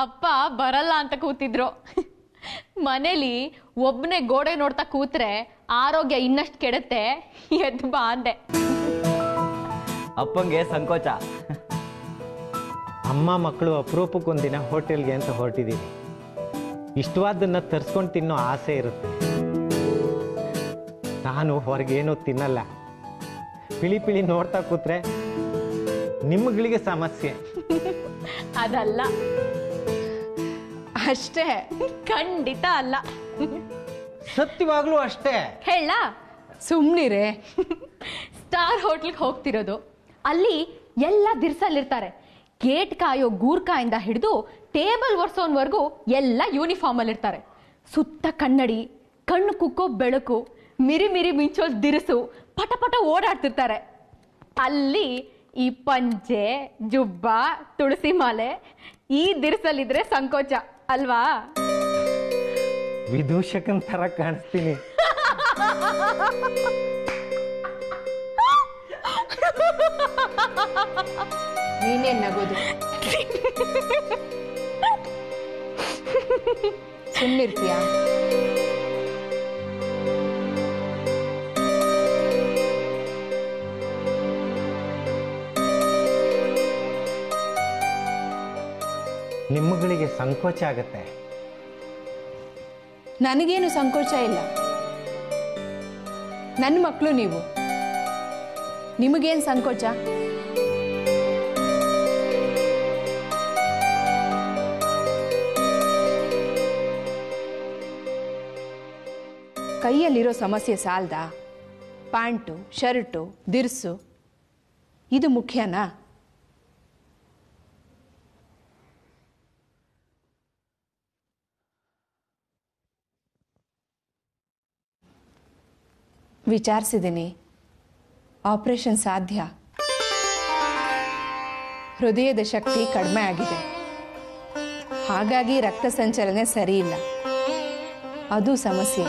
ಅಪ್ಪ ಬರಲ್ಲ ಅಂತ ಕೂತಿದ್ರು. ಮನೇಲಿ ಒಬ್ಬನೇ ಗೋಡೆ ನೋಡ್ತಾ ಕೂತ್ರೆ ಆರೋಗ್ಯ ಇನ್ನಷ್ಟು ಕೆಡುತ್ತೆ, ಎದ್ದು ಬಾ ಅಂದೆ. ಅಪ್ಪಂಗೆ ಸಂಕೋಚ. ಅಮ್ಮ ಮಕ್ಕಳು ಅಪರೂಪಕ್ಕೊಂದಿನ ಹೋಟೆಲ್ಗೆ ಅಂತ ಹೊರಟಿದ್ದೀವಿ. ಇಷ್ಟವಾದನ್ನ ತರಿಸ್ಕೊಂಡು ತಿನ್ನೋ ಆಸೆ ಇರುತ್ತೆ. ನಾನು ಹೊರಗೇನೂ ತಿನ್ನಲ್ಲ. ಪಿಳಿ ಪಿಳಿ ನೋಡ್ತಾ ಕೂತ್ರೆ ನಿಮ್ಮಗಳಿಗೆ ಸಮಸ್ಯೆ. ಅದಲ್ಲ ಅಷ್ಟೇ, ಖಂಡಿತ ಅಲ್ಲ. ಸತ್ಯವಾಗ್ಲೂ ಅಷ್ಟೇ. ಹೇಳ ಸುಮ್ನಿರೇ. ಸ್ಟಾರ್ ಹೋಟ್ಲಿಗೆ ಹೋಗ್ತಿರೋದು, ಅಲ್ಲಿ ಎಲ್ಲ ದಿರ್ಸಲ್ಲಿರ್ತಾರೆ. ಗೇಟ್ ಕಾಯೋ ಗೂರ್ಕಾಯಿಂದ ಹಿಡಿದು ಟೇಬಲ್ ಒರ್ಸೋನ್ವರೆಗೂ ಎಲ್ಲ ಯೂನಿಫಾರ್ಮ್ ಅಲ್ಲಿ ಇರ್ತಾರೆ. ಸುತ್ತ ಕನ್ನಡಿ, ಕಣ್ಣು ಕುಕ್ಕೋ ಬೆಳಕು, ಮಿರಿ ಮಿರಿ ಮಿಂಚೋ ದಿರಿಸು, ಪಟ ಪಟ ಓಡಾಡ್ತಿರ್ತಾರೆ. ಅಲ್ಲಿ ಈ ಪಂಚೆ, ಜುಬ್ಬ, ತುಳಸಿ ಮಾಲೆ ಈ ದಿರ್ಸಲ್ಲಿದ್ರೆ ಸಂಕೋಚ ಅಲ್ವಾ? ವಿದೂಷಕನ್ ತರ ಕಾಣಿಸ್ತೀನಿ. ನೀನೇನ್ ನಗೋದು? ಸುಮ್ಮನಿರ್ತೀಯಾ? ನಿಮ್ಮಗಳಿಗೆ ಸಂಕೋಚ ಆಗತ್ತೆ. ನನಗೇನು ಸಂಕೋಚ ಇಲ್ಲ. ನನ್ನ ಮಕ್ಕಳು ನೀವು, ನಿಮಗೇನು ಸಂಕೋಚ? ಕೈಯಲ್ಲಿರೋ ಸಮಸ್ಯೆ ಸಾಲ್ದ? ಪ್ಯಾಂಟು, ಶರ್ಟು, ದಿರ್ಸು ಇದು ಮುಖ್ಯನಾ? ವಿಚಾರಿಸಿದ್ದೀನಿ, ಆಪರೇಷನ್ ಸಾಧ್ಯ. ಹೃದಯದ ಶಕ್ತಿ ಕಡಿಮೆ ಆಗಿದೆ, ಹಾಗಾಗಿ ರಕ್ತ ಸಂಚಲನೆ ಸರಿ ಇಲ್ಲ. ಅದು ಸಮಸ್ಯೆ.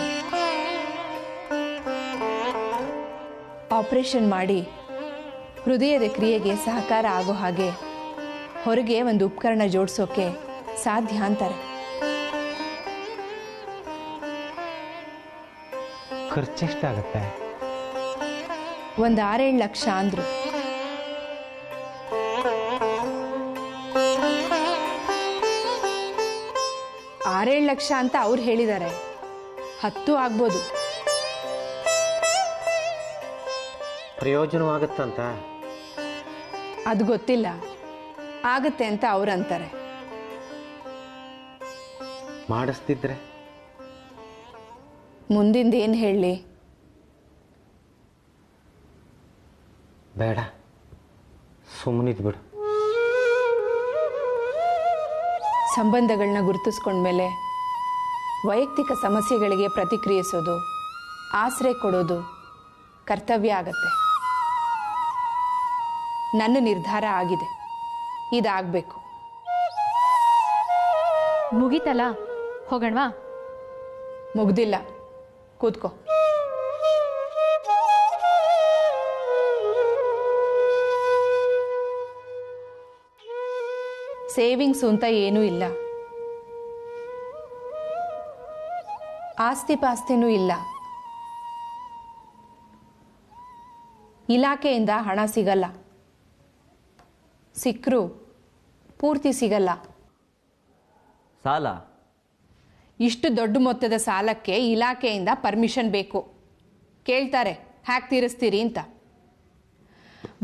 ಆಪರೇಷನ್ ಮಾಡಿ ಹೃದಯದ ಕ್ರಿಯೆಗೆ ಸಹಕಾರ ಆಗೋ ಹಾಗೆ ಹೊರಗೆ ಒಂದು ಉಪಕರಣ ಜೋಡಿಸೋಕೆ ಸಾಧ್ಯ ಅಂತಾರೆ. ಖರ್ಚೆಷ್ಟಾಗತ್ತೆ? ಒಂದು 6-7 ಲಕ್ಷ ಅಂದ್ರು. $6-7 ಲಕ್ಷ ಅಂತ ಅವ್ರು ಹೇಳಿದ್ದಾರೆ. 10 ಆಗ್ಬೋದು. ಪ್ರಯೋಜನವಾಗತ್ತಂತ? ಅದು ಗೊತ್ತಿಲ್ಲ, ಆಗತ್ತೆ ಅಂತ ಅವ್ರು ಅಂತಾರೆ. ಮಾಡಿಸ್ತಿದ್ರೆ ಮುಂದಿಂದ ಏನು ಹೇಳಲಿ? ಬೇಡ, ಸುಮ್ಮನಿದ್ಬಿಡು. ಸಂಬಂಧಗಳನ್ನ ಗುರುತಿಸ್ಕೊಂಡ್ಮೇಲೆ ವೈಯಕ್ತಿಕ ಸಮಸ್ಯೆಗಳಿಗೆ ಪ್ರತಿಕ್ರಿಯಿಸೋದು, ಆಶ್ರಯ ಕೊಡೋದು ಕರ್ತವ್ಯ ಆಗತ್ತೆ. ನನ್ನ ನಿರ್ಧಾರ ಆಗಿದೆ, ಇದಾಗಬೇಕು. ಮುಗಿತಲ್ಲ, ಹೋಗೋಣವಾ? ಮುಗ್ದಿಲ್ಲ, ಕೂತ್ಕೋ. ಸೇವಿಂಗ್ಸು ಅಂತ ಏನೂ ಇಲ್ಲ, ಆಸ್ತಿ ಪಾಸ್ತಿನೂ ಇಲ್ಲ. ಇಲಾಖೆಯಿಂದ ಹಣ ಸಿಗಲ್ಲ, ಸಿಕ್ಕರೂ ಪೂರ್ತಿ ಸಿಗಲ್ಲ. ಸಾಲ? ಇಷ್ಟು ದೊಡ್ಡ ಮೊತ್ತದ ಸಾಲಕ್ಕೆ ಇಲಾಖೆಯಿಂದ ಪರ್ಮಿಷನ್ ಬೇಕು. ಕೇಳ್ತಾರೆ, ಹ್ಯಾಕ್ ತೀರಿಸ್ತೀರಿ ಅಂತ.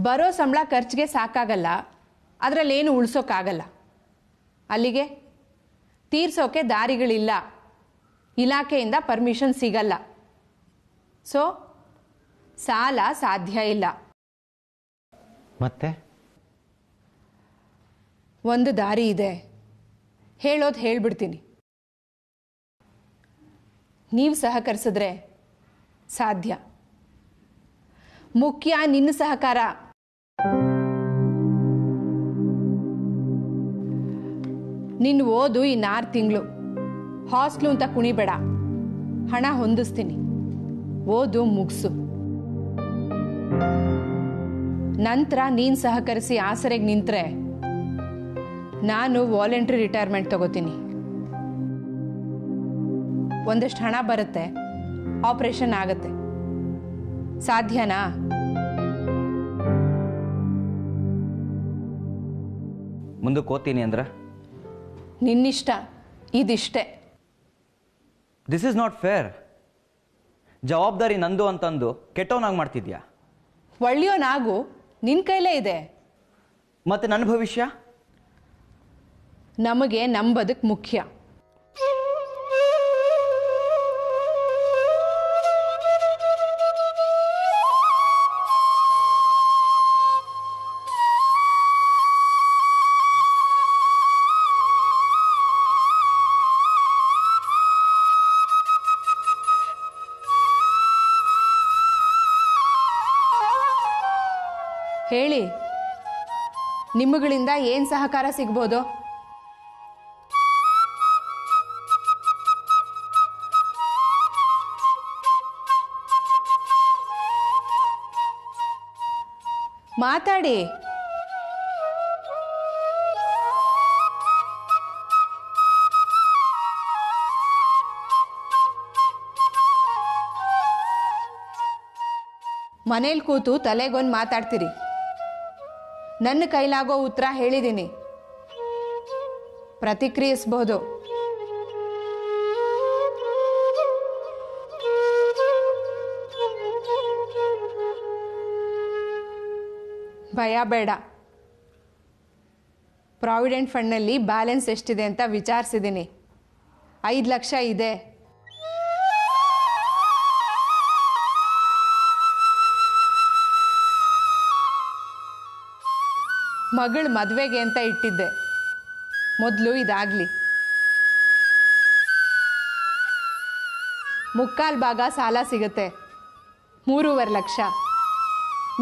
ಬರೋ ಸಂಬಳ ಖರ್ಚಿಗೆ ಸಾಕಾಗಲ್ಲ, ಅದರಲ್ಲೇನು ಉಳಿಸೋಕ್ಕಾಗಲ್ಲ. ಅಲ್ಲಿಗೆ ತೀರ್ಸೋಕೆ ದಾರಿಗಳಿಲ್ಲ, ಇಲಾಖೆಯಿಂದ ಪರ್ಮಿಷನ್ ಸಿಗಲ್ಲ. ಸೊ ಸಾಲ ಸಾಧ್ಯ ಇಲ್ಲ. ಮತ್ತೆ ಒಂದು ದಾರಿ ಇದೆ, ಹೇಳೋದು ಹೇಳ್ಬಿಡ್ತೀನಿ. ನೀವು ಸಹಕರಿಸಿದ್ರೆ ಸಾಧ್ಯ. ಮುಖ್ಯ ನಿನ್ನ ಸಹಕಾರ. ನಿನ್ನ ಓದು ಇನ್ನು 6 ತಿಂಗಳು. ಹಾಸ್ಟ್ಲು ಅಂತ ಕುಣಿಬೇಡ, ಹಣ ಹೊಂದಿಸ್ತೀನಿ. ಓದು ಮುಗಿಸು. ನಂತರ ನೀನು ಸಹಕರಿಸಿ ಆಸರೆಗೆ ನಿಂತರೆ ನಾನು ವಾಲಂಟ್ರಿ ರಿಟೈರ್ಮೆಂಟ್ ತಗೋತೀನಿ. ಒಂದಷ್ಟು ಹಣ ಬರುತ್ತೆ, ಆಪರೇಷನ್ ಆಗುತ್ತೆ. ಸಾಧ್ಯನಾ? ಮುಂದಕ್ಕೆ ಓದ್ತೀನಿ ಅಂದ್ರೆ ನಿನ್ನಿಷ್ಟ, ಇದಿಷ್ಟೇ. This is not fair. ಜವಾಬ್ದಾರಿ ನಂದು ಅಂತಂದು ಕೆಟ್ಟವನಾಗಿ ಮಾಡ್ತಿದ್ಯಾ. ಒಳ್ಳೆಯೋನಾಗು, ನಿನ್ನ ಕೈಲೇ ಇದೆ. ಮತ್ತೆ ನನ್ನ ಭವಿಷ್ಯ? ನಮಗೆ ನಮ್ಮ ಬದುಕು ಮುಖ್ಯ. ಹೇಳಿ, ನಿಮ್ಮಗಳಿಂದ ಏನು ಸಹಕಾರ ಸಿಗ್ಬೋದು? ಮಾತಾಡಿ. ಮನೇಲಿ ಕೂತು ತಲೆಗೊಂದು ಮಾತಾಡ್ತೀರಿ. ನನ್ನ ಕೈಲಾಗೋ ಉತ್ತರ ಹೇಳಿದ್ದೀನಿ, ಪ್ರತಿಕ್ರಿಯಿಸಬಹುದು. ಭಯ ಬೇಡ. ಪ್ರಾವಿಡೆಂಟ್ ಫಂಡ್ನಲ್ಲಿ ಬ್ಯಾಲೆನ್ಸ್ ಎಷ್ಟಿದೆ ಅಂತ ವಿಚಾರಿಸಿದ್ದೀನಿ. 5 ಲಕ್ಷ ಇದೆ. ಮಗಳ ಮದುವೆಗೆ ಅಂತ ಇಟ್ಟಿದ್ದೆ. ಮೊದಲು ಇದಾಗಲಿ. 3/4 ಭಾಗ ಸಾಲ ಸಿಗುತ್ತೆ, 3.5 ಲಕ್ಷ.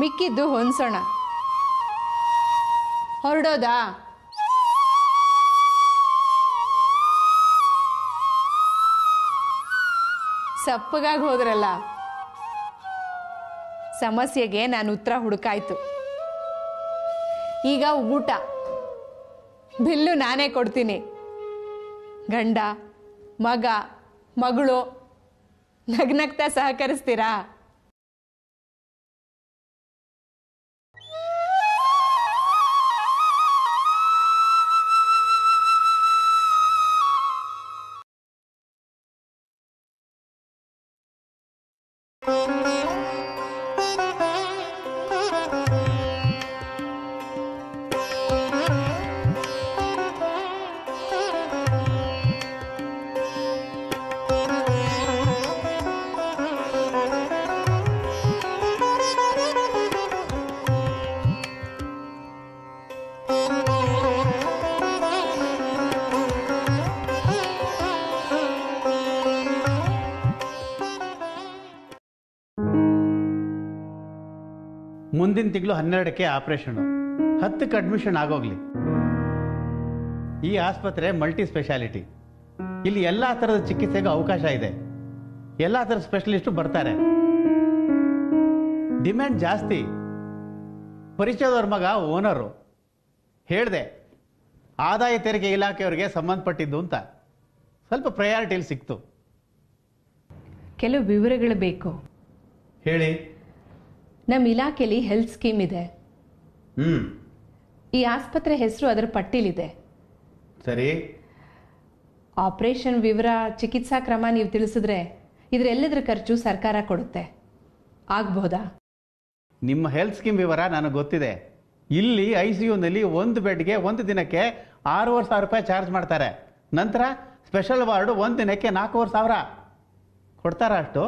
ಮಿಕ್ಕಿದ್ದು ಹೊಂದ್ಸೋಣ. ಹೊರಡೋದಾ? ಸಪ್ಪಗಾಗಿ ಹೋದ್ರಲ್ಲ. ಸಮಸ್ಯೆಗೆ ನಾನು ಉತ್ತರ ಹುಡುಕಾಯ್ತು. ಈಗ ಊಟ ಬಿಲ್ಲು ನಾನೇ ಕೊಡ್ತೀನಿ. ಗಂಡ, ಮಗ, ಮಗಳು ನಗ್ನಗ್ತಾ ಸಹಕರಿಸ್ತೀರಾ? ಮುಂದಿನ ತಿಂಗಳು 12ಕ್ಕೆ ಆಪರೇಷನು, 10ಕ್ಕೆ ಅಡ್ಮಿಷನ್ ಆಗೋಗ್ಲಿ. ಈ ಆಸ್ಪತ್ರೆ ಮಲ್ಟಿ ಸ್ಪೆಷಾಲಿಟಿ. ಇಲ್ಲಿ ಎಲ್ಲ ಥರದ ಚಿಕಿತ್ಸೆಗೂ ಅವಕಾಶ ಇದೆ. ಎಲ್ಲ ಥರದ ಸ್ಪೆಷಲಿಸ್ಟು ಬರ್ತಾರೆ. ಡಿಮ್ಯಾಂಡ್ ಜಾಸ್ತಿ. ಪರಿಚಯದವ್ರ ಮಗ ಓನರು. ಹೇಳಿದೆ ಆದಾಯ ತೆರಿಗೆ ಇಲಾಖೆಯವರಿಗೆ ಸಂಬಂಧಪಟ್ಟಿದ್ದು ಅಂತ. ಸ್ವಲ್ಪ ಪ್ರಯಾರಿಟಿಲಿ ಸಿಕ್ತು. ಕೆಲವು ವಿವರಗಳು ಬೇಕು. ಹೇಳಿ. ನಮ್ಮ ಇಲಾಖೆಯಲ್ಲಿ ಹೆಲ್ತ್ ಸ್ಕೀಮ್ ಇದೆ. ಈ ಆಸ್ಪತ್ರೆ ಹೆಸರು ಅದರ ಪಟ್ಟಿಲಿದೆ. ಸರಿ. ಆಪರೇಷನ್ ವಿವರ, ಚಿಕಿತ್ಸಾ ಕ್ರಮ ನೀವು ತಿಳಿಸಿದ್ರೆ ಇದರೆಲ್ಲದರ ಖರ್ಚು ಸರ್ಕಾರ ಕೊಡುತ್ತೆ. ಆಗ್ಬಹುದಾ? ನಿಮ್ಮ ಹೆಲ್ತ್ ಸ್ಕೀಮ್ ವಿವರ ನನಗೆ ಗೊತ್ತಿದೆ. ಇಲ್ಲಿ ICUನಲ್ಲಿ 1 ಬೆಡ್ಗೆ 1 ದಿನಕ್ಕೆ 6,500 ರೂಪಾಯಿ ಚಾರ್ಜ್ ಮಾಡ್ತಾರೆ. ನಂತರ ಸ್ಪೆಷಲ್ ವಾರ್ಡು 1 ದಿನಕ್ಕೆ 4,500 ಕೊಡ್ತಾರ ಅಷ್ಟು?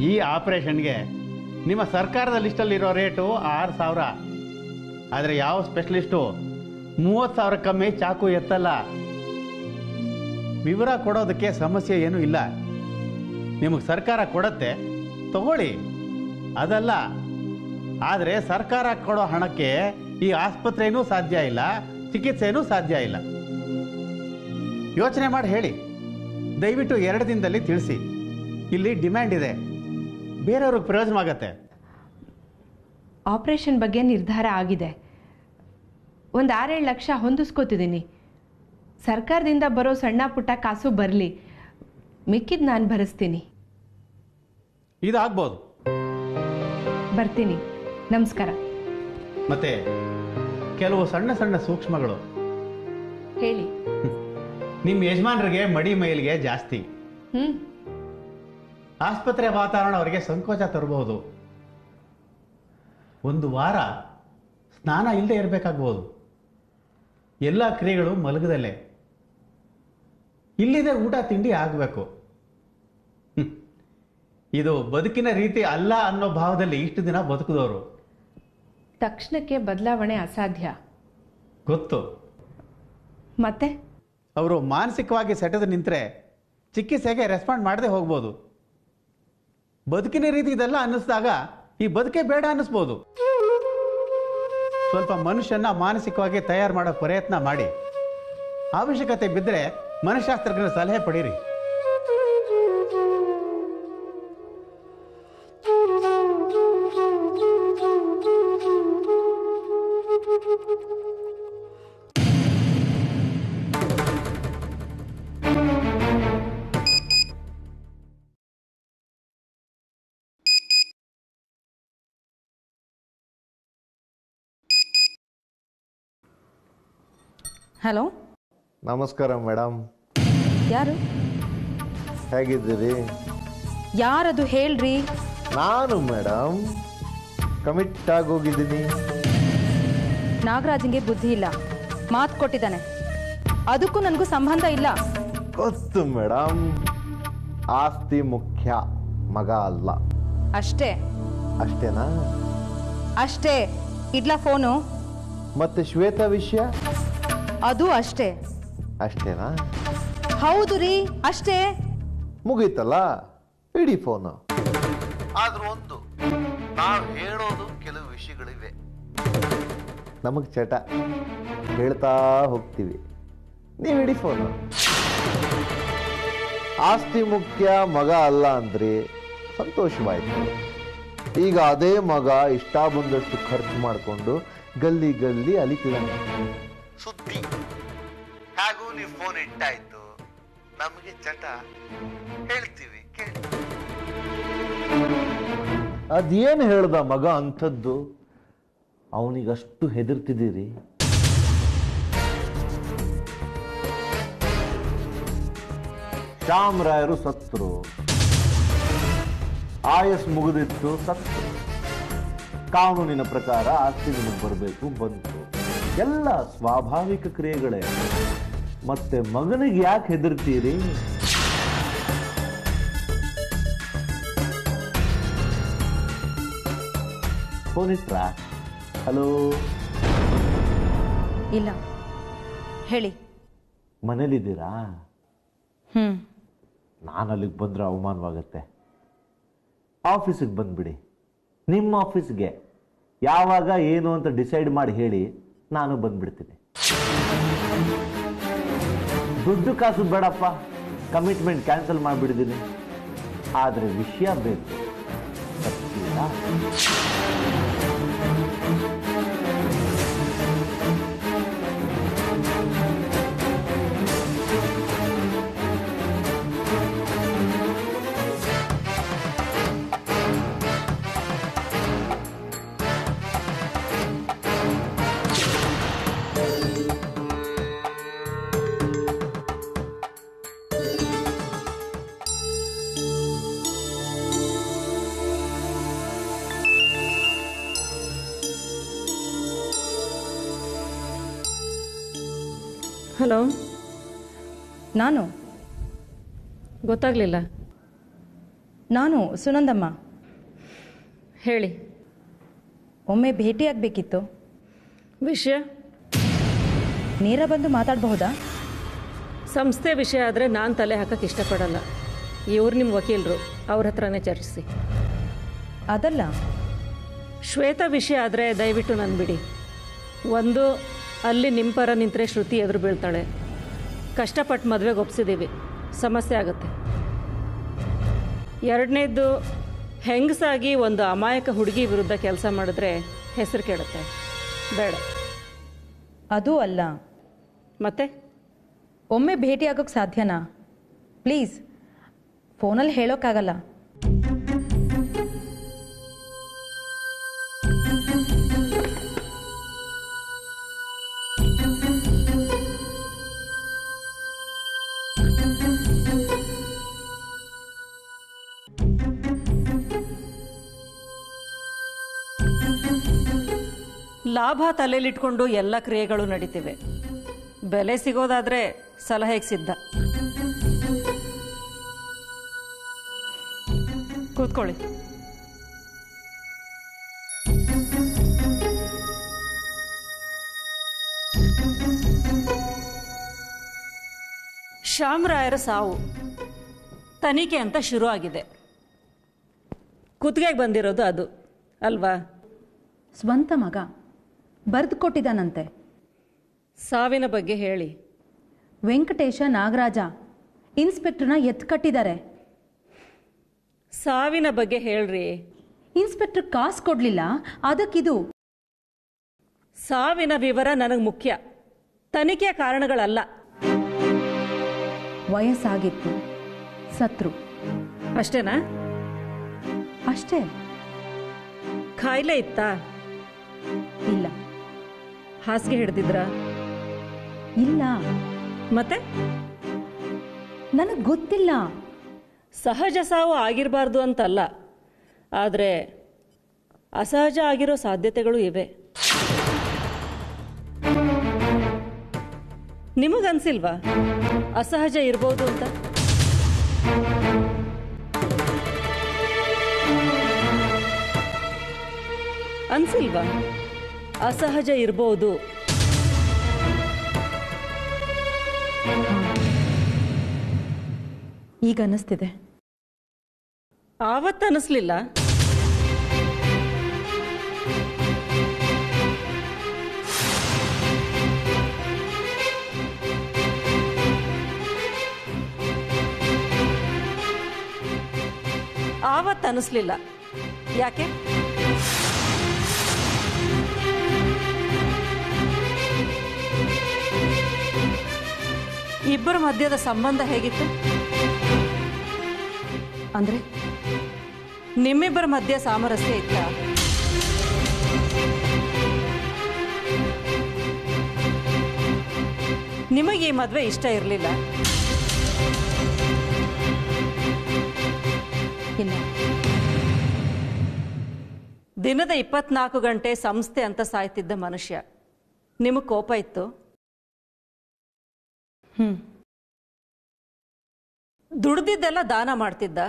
ಈ ಆಪರೇಷನ್ಗೆ ನಿಮ್ಮ ಸರ್ಕಾರದ ಲಿಸ್ಟಲ್ಲಿರೋ ರೇಟು 6,000. ಆದರೆ ಯಾವ ಸ್ಪೆಷಲಿಸ್ಟು 30,000 ಕಮ್ಮಿ ಚಾಕು ಎತ್ತಲ್ಲ. ವಿವರ ಕೊಡೋದಕ್ಕೆ ಸಮಸ್ಯೆ ಏನೂ ಇಲ್ಲ. ನಿಮಗೆ ಸರ್ಕಾರ ಕೊಡತ್ತೆ, ತಗೊಳ್ಳಿ, ಅದಲ್ಲ. ಆದರೆ ಸರ್ಕಾರ ಕೊಡೋ ಹಣಕ್ಕೆ ಈ ಆಸ್ಪತ್ರೆನೂ ಸಾಧ್ಯ ಇಲ್ಲ, ಚಿಕಿತ್ಸೆನೂ ಸಾಧ್ಯ ಇಲ್ಲ. ಯೋಚನೆ ಮಾಡಿ ಹೇಳಿ. ದಯವಿಟ್ಟು 2 ದಿನದಲ್ಲಿ ತಿಳಿಸಿ. ಇಲ್ಲಿ ಡಿಮ್ಯಾಂಡ್ ಇದೆ, ಬೇರೆಯವ್ರಿಗೆ ಪ್ರಯೋಜನವಾಗತ್ತೆ. ಆಪರೇಷನ್ ಬಗ್ಗೆ ನಿರ್ಧಾರ ಆಗಿದೆ. ಒಂದು 6-7 ಲಕ್ಷ ಹೊಂದಿಸ್ಕೋತಿದ್ದೀನಿ. ಸರ್ಕಾರದಿಂದ ಬರೋ ಸಣ್ಣ ಪುಟ್ಟ ಕಾಸು ಬರಲಿ, ಮಿಕ್ಕಿದ್ದು ನಾನು ಭರಿಸ್ತೀನಿ. ಇದಾಗ್ಬೋದು. ಬರ್ತೀನಿ. ನಮಸ್ಕಾರ. ಮತ್ತೆ ಕೆಲವು ಸಣ್ಣ ಸಣ್ಣ ಸೂಕ್ಷ್ಮಗಳು. ಹೇಳಿ. ನಿಮ್ಮ ಯಜಮಾನರಿಗೆ ಮಡಿ ಮೈಲಿಗೆ ಜಾಸ್ತಿ. ಆಸ್ಪತ್ರೆ ವಾತಾವರಣ ಅವರಿಗೆ ಸಂಕೋಚ ತರಬಹುದು. ಒಂದು ವಾರ ಸ್ನಾನ ಇಲ್ಲದೆ ಇರಬೇಕಾಗ್ಬೋದು. ಎಲ್ಲ ಕ್ರಿಯೆಗಳು ಮಲಗದಲ್ಲೇ. ಇಲ್ಲಿದೆ ಊಟ ತಿಂಡಿ ಆಗಬೇಕು. ಇದು ಬದುಕಿನ ರೀತಿ ಅಲ್ಲ ಅನ್ನೋ ಭಾವದಲ್ಲಿ ಇಷ್ಟು ದಿನ ಬದುಕಿದವರು. ತಕ್ಷಣಕ್ಕೆ ಬದಲಾವಣೆ ಅಸಾಧ್ಯ. ಗೊತ್ತು. ಮತ್ತೆ ಅವರು ಮಾನಸಿಕವಾಗಿ ಸೆಟೆದು ನಿಂತರೆ ಚಿಕಿತ್ಸೆಗೆ ರೆಸ್ಪಾಂಡ್ ಮಾಡದೆ ಹೋಗ್ಬೋದು. ಬದುಕಿನ ರೀತಿ ಇದೆಲ್ಲ ಅನ್ನಿಸಿದಾಗ ಈ ಬದುಕೆ ಬೇಡ ಅನ್ನಿಸ್ಬೋದು. ಸ್ವಲ್ಪ ಮನುಷ್ಯನ ಮಾನಸಿಕವಾಗಿ ತಯಾರು ಮಾಡೋ ಪ್ರಯತ್ನ ಮಾಡಿ. ಅವಶ್ಯಕತೆ ಬಿದ್ದರೆ ಮನಃಶಾಸ್ತ್ರಜ್ಞರ ಸಲಹೆ ಪಡೀರಿ. ಹಲೋ, ನಮಸ್ಕಾರ ಮೇಡಮ್. ಯಾರು? ಹೇಗಿದ್ದೀರಿ? ಯಾರದು ಹೇಳ್ರಿ? ನಾನು ಮೇಡಮ್, ಕಮಿಟ್ ಆಗೋಗಿದ್ದೀನಿ. ನಾಗರಾಜನ್ಗೆ ಬುದ್ಧಿ ಇಲ್ಲ, ಮಾತು ಕೊಟ್ಟಿದ್ದಾನೆ. ಅದಕ್ಕೂ ನನಗೂ ಸಂಬಂಧ ಇಲ್ಲ. ಗೊತ್ತು ಮೇಡಮ್, ಆಸ್ತಿ ಮುಖ್ಯ, ಮಗ ಅಲ್ಲ. ಅಷ್ಟೇ. ಅಷ್ಟೇನಾ? ಅಷ್ಟೇ. ಇಡ್ಲಾ ಫೋನು? ಮತ್ತೆ ಶ್ವೇತಾ ವಿಷಯ? ಅದು ಅಷ್ಟೇ. ಅಷ್ಟೇನಾ? ಹೌದು ರೀ, ಅಷ್ಟೇ. ಮುಗೀತಲ್ಲ, ಇಡೀ ಫೋನು. ಆದ್ರೂ ಒಂದು, ನಾವು ಹೇಳೋದು ಕೆಲವು ವಿಷಯಗಳಿವೆ. ನಮಗ್ ಚಟ, ಹೇಳ್ತಾ ಹೋಗ್ತೀವಿ. ನೀವು ಇಡೀ ಫೋನು. ಆಸ್ತಿ ಮುಖ್ಯ, ಮಗ ಅಲ್ಲ ಅಂದ್ರಿ, ಸಂತೋಷವಾಯ್ತು. ಈಗ ಅದೇ ಮಗ ಇಷ್ಟ ಬಂದಷ್ಟು ಖರ್ಚು ಮಾಡಿಕೊಂಡು ಗಲ್ಲಿ ಗಲ್ಲಿ ಅಲಿತಿಲ್ಲ. ಸುದ್ದಿ ಹಾಗೂ ನೀವು ಫೋನ್ ಇಟ್ಟಾಯ್ತು, ನಮಗೆ ಚಟ, ಹೇಳ್ತೀವಿ ಕೇಳಿ. ಅದೇನು ಹೇಳ್ದ ಮಗ ಅಂಥದ್ದು? ಅವನಿಗಷ್ಟು ಹೆದರ್ತಿದ್ದೀರಿ? ಶ್ಯಾಮರಾಯರು ಸತ್ರು, ಆಯಸ್ ಮುಗಿದಿತ್ತು, ಸತ್ರು. ಕಾನೂನಿನ ಪ್ರಕಾರ ಆಸ್ತಿ ನಿಮಗೆ ಬರಬೇಕು, ಬಂತು. ಎಲ್ಲ ಸ್ವಾಭಾವಿಕ ಕ್ರಿಯೆಗಳೇ. ಮತ್ತೆ ಮಗನಿಗೆ ಯಾಕೆ ಹೆದರ್ತೀರಿ? ಫೋನ್ ಇಟ್ರಾ? ಹಲೋ. ಇಲ್ಲ, ಹೇಳಿ. ಮನೇಲಿದ್ದೀರಾ? ನಾನು ಅಲ್ಲಿಗೆ ಬಂದ್ರೆ ಅವಮಾನವಾಗತ್ತೆ. ಆಫೀಸಿಗೆ ಬಂದ್ಬಿಡಿ. ನಿಮ್ಮ ಆಫೀಸ್ಗೆ ಯಾವಾಗ ಏನು ಅಂತ ಡಿಸೈಡ್ ಮಾಡಿ ಹೇಳಿ, ನಾನು ಬಂದ್ಬಿಡ್ತೀನಿ. ದುಡ್ಡು ಕಾಸು ಬೇಡಪ್ಪ, ಕಮಿಟ್ಮೆಂಟ್ ಕ್ಯಾನ್ಸಲ್ ಮಾಡಿಬಿಡಿದ್ದೀನಿ. ಆದರೆ ವಿಷಯ ಬೇಕು. ತಪ್ಪಿಲ್ಲ? ಹಲೋ. ನಾನು ಗೊತ್ತಾಗಲಿಲ್ಲ. ನಾನು ಸುನಂದಮ್ಮ. ಹೇಳಿ. ಒಮ್ಮೆ ಭೇಟಿಯಾಗಬೇಕಿತ್ತು. ವಿಷಯ? ನೇರ ಬಂದು ಮಾತಾಡಬಹುದಾ? ಸಂಸ್ಥೆ ವಿಷಯ ಆದರೆ ನಾನು ತಲೆ ಹಾಕಕ್ಕೆ ಇಷ್ಟಪಡಲ್ಲ. ಇವ್ರು ನಿಮ್ಮ ವಕೀಲರು, ಅವ್ರ ಹತ್ರನೇ ಚರ್ಚಿಸಿ. ಅದಲ್ಲ, ಶ್ವೇತಾ ವಿಷಯ ಆದರೆ ದಯವಿಟ್ಟು ನಾನು ಬಿಡಿ. ಒಂದು, ಅಲ್ಲಿ ನಿಮ್ಮ ಪರ ನಿಂತರೆ ಶ್ರುತಿ ಎದುರು ಬೀಳ್ತಾಳೆ. ಕಷ್ಟಪಟ್ಟು ಮದುವೆಗೆ ಒಪ್ಸಿದ್ದೀವಿ, ಸಮಸ್ಯೆ ಆಗುತ್ತೆ. ಎರಡನೇದ್ದು, ಹೆಂಗಸಾಗಿ ಒಂದು ಅಮಾಯಕ ಹುಡುಗಿ ವಿರುದ್ಧ ಕೆಲಸ ಮಾಡಿದ್ರೆ ಹೆಸರು ಕೇಳುತ್ತೆ. ಬೇಡ. ಅದೂ ಅಲ್ಲ. ಮತ್ತೆ ಒಮ್ಮೆ ಭೇಟಿಯಾಗೋಕ್ಕೆ ಸಾಧ್ಯನಾ? ಪ್ಲೀಸ್, ಫೋನಲ್ಲಿ ಹೇಳೋಕ್ಕಾಗಲ್ಲ. ಲಾಭ ತಲೆಯಲ್ಲಿಟ್ಕೊಂಡು ಎಲ್ಲ ಕ್ರಿಯೆಗಳು ನಡೀತಿವೆ. ಬೆಲೆ ಸಿಗೋದಾದ್ರೆ ಸಲಹೆಗೆ ಸಿದ್ಧ. ಕೂತ್ಕೊಳ್ಳಿ. ಶ್ಯಾಮರಾಯರ ಸಾವು ತನಿಖೆ ಅಂತ ಶುರು ಆಗಿದೆ. ಕುತ್ತಿಗೆಗೆ ಬಂದಿರೋದು ಅದು ಅಲ್ವಾ? ಸ್ವಂತ ಮಗ ಬರೆದು ಕೊಟ್ಟಿದ್ದಾನಂತೆ. ಸಾವಿನ ಬಗ್ಗೆ ಹೇಳಿ. ವೆಂಕಟೇಶ ನಾಗರಾಜ ಇನ್ಸ್ಪೆಕ್ಟರ್ನ ಎತ್ಕಟ್ಟಿದ್ದಾರೆ. ಸಾವಿನ ಬಗ್ಗೆ ಹೇಳ್ರಿ. ಇನ್ಸ್ಪೆಕ್ಟರ್ ಕಾಸು ಕೊಡಲಿಲ್ಲ, ಅದಕ್ಕಿದು. ಸಾವಿನ ವಿವರ ನನಗೆ ಮುಖ್ಯ, ತನಿಖೆಯ ಕಾರಣಗಳಲ್ಲ. ವಯಸ್ಸಾಗಿತ್ತು, ಸತ್ರು. ಅಷ್ಟೇನಾ? ಅಷ್ಟೇ. ಕಾಯಿಲೆ ಇತ್ತಾ? ಇಲ್ಲ. ಹಾಸಿಗೆ ಹಿಡ್ದಿದ್ರ? ಇಲ್ಲ. ಮತ್ತೆ ನನಗೆ ಗೊತ್ತಿಲ್ಲ. ಸಹಜ ಸಾವು ಆಗಿರಬಾರ್ದು ಅಂತಲ್ಲ, ಆದರೆ ಅಸಹಜ ಆಗಿರೋ ಸಾಧ್ಯತೆಗಳು ಇವೆ. ನಿಮಗನ್ಸಿಲ್ವಾ ಅಸಹಜ ಇರ್ಬೋದು ಅಂತ? ಅನ್ಸಿಲ್ವಾ ಅಸಹಜ ಇರ್ಬೋದು? ಈಗ ಅನ್ನಿಸ್ತಿದೆ. ಆವತ್ತು ಅನ್ನಿಸ್ಲಿಲ್ಲ? ಆವತ್ತು ಅನ್ನಿಸ್ಲಿಲ್ಲ. ಯಾಕೆ? ಇಬ್ಬರ ಮಧ್ಯದ ಸಂಬಂಧ ಹೇಗಿತ್ತು? ಅಂದ್ರೆ ನಿಮ್ಮಿಬ್ಬರ ಮಧ್ಯೆ ಸಾಮರಸ್ಯ ಇತ್ತ? ನಿಮಗೆ ಈ ಮದುವೆ ಇಷ್ಟ ಇರಲಿಲ್ಲ? ಇಲ್ಲ. ದಿನದ 24 ಗಂಟೆ ಸಂಸ್ಥೆ ಅಂತ ಸಾಯ್ತಿದ್ದ ಮನುಷ್ಯ ನಿಮಗೆ ಕೋಪ ಇತ್ತು? ದುಡ್ದಿದ್ದೆಲ್ಲ ದಾನ ಮಾಡ್ತಿದ್ದ,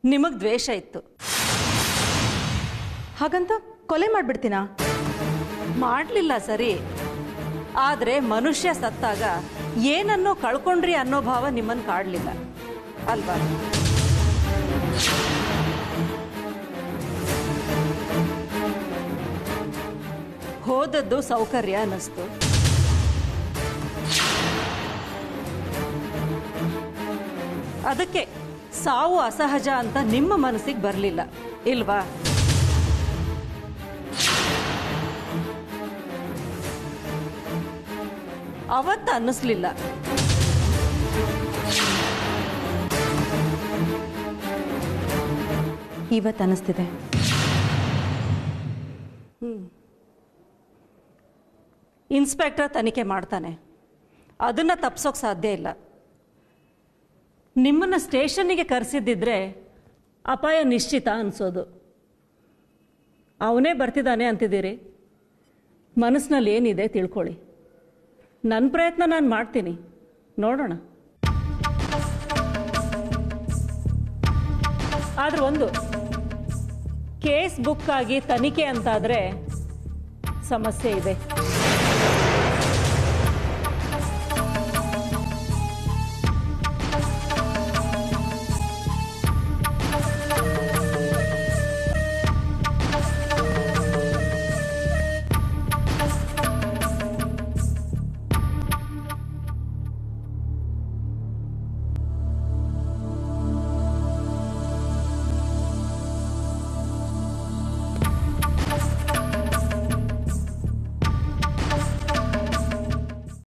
ನಿಮಗೆ ದ್ವೇಷ ಇತ್ತು. ಹಾಗಂತ ಕೊಲೆ ಮಾಡ್ಬಿಡ್ತೀನಾ? ಮಾಡಲಿಲ್ಲ ಸರಿ, ಆದರೆ ಮನುಷ್ಯ ಸತ್ತಾಗ ಏನನ್ನೋ ಕಳ್ಕೊಂಡ್ರಿ ಅನ್ನೋ ಭಾವ ನಿಮ್ಮನ್ನು ಕಾಡಲಿಲ್ಲ ಅಲ್ವಾ? ಹೋದದ್ದು ಸೌಕರ್ಯ ಅನ್ನಿಸ್ತು. ಅದಕ್ಕೆ ಸಾವು ಅಸಹಜ ಅಂತ ನಿಮ್ಮ ಮನಸ್ಸಿಗೆ ಬರಲಿಲ್ಲ ಇಲ್ವಾ? ಅವತ್ತು ಅನ್ನಿಸ್ಲಿಲ್ಲ. ಇವತ್ತು ಅನ್ನಿಸ್ತಿದೆ. ಇನ್ಸ್ಪೆಕ್ಟರ್ ತನಿಖೆ ಮಾಡ್ತಾನೆ, ಅದನ್ನ ತಪ್ಪಿಸೋಕೆ ಸಾಧ್ಯ ಇಲ್ಲ. ನಿಮ್ಮನ್ನು ಸ್ಟೇಷನ್ನಿಗೆ ಕರೆಸಿದ್ದಿದ್ರೆ ಅಪಾಯ ನಿಶ್ಚಿತ ಅನಿಸೋದು. ಅವನೇ ಬರ್ತಿದ್ದಾನೆ ಅಂತಿದ್ದೀರಿ, ಮನಸ್ಸಿನಲ್ಲಿ ಏನಿದೆ ತಿಳ್ಕೊಳ್ಳಿ. ನನ್ನ ಪ್ರಯತ್ನ ನಾನು ಮಾಡ್ತೀನಿ, ನೋಡೋಣ. ಆದ್ರೆ ಒಂದು, ಕೇಸ್ ಬುಕ್ ಆಗಿ ತನಿಖೆ ಅಂತಾದರೆ ಸಮಸ್ಯೆ ಇದೆ.